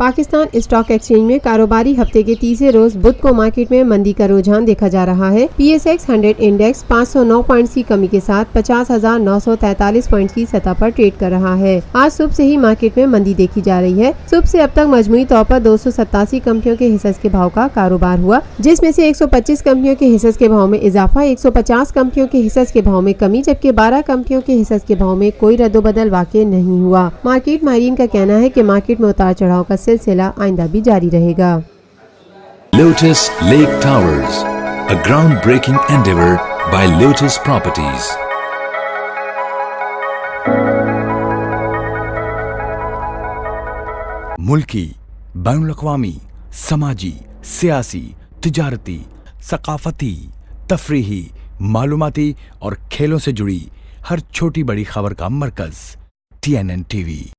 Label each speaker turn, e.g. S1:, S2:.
S1: Pakistan stock exchange में कारोबारी हफ्ते के तीसरे रोज बुध को मार्केट में मंदी का रुझान देखा जा रहा है। PSX 100 इंडेक्स 509 पॉइंट्स की कमी के साथ 50,943 पॉइंट्स की सतह पर ट्रेड कर रहा है। आज सुबह से ही मार्केट में मंदी देखी जा रही है। सुबह से अब तक मजमूई तौर पर 287 कंपनियों के हिस्से के भाव का कारोबार हुआ, जिसमें से 125 कंपनियों के हिस्से के भाव में इजाफा, 150 कंपनियों के हिस्से के भाव में कमी, जबकि 12 कंपनियों के हिस्से के भाव में कोई रद्दोबदल वाक़ई नहीं हुआ। मार्केट माहिरीन का कहना है कि मार्केट में उतार चढ़ाव का सिलसिला आइंदा भी जारी रहेगा।
S2: Lotus Lake Towers, a groundbreaking endeavor by Lotus Properties.
S3: मुल्की, बैनुल-अक़वामी, समाजी, सियासी, तिजारती, सकाफती, तफरीही, मालूमाती और खेलों से जुड़ी हर छोटी बड़ी खबर का मरकज TNN TV।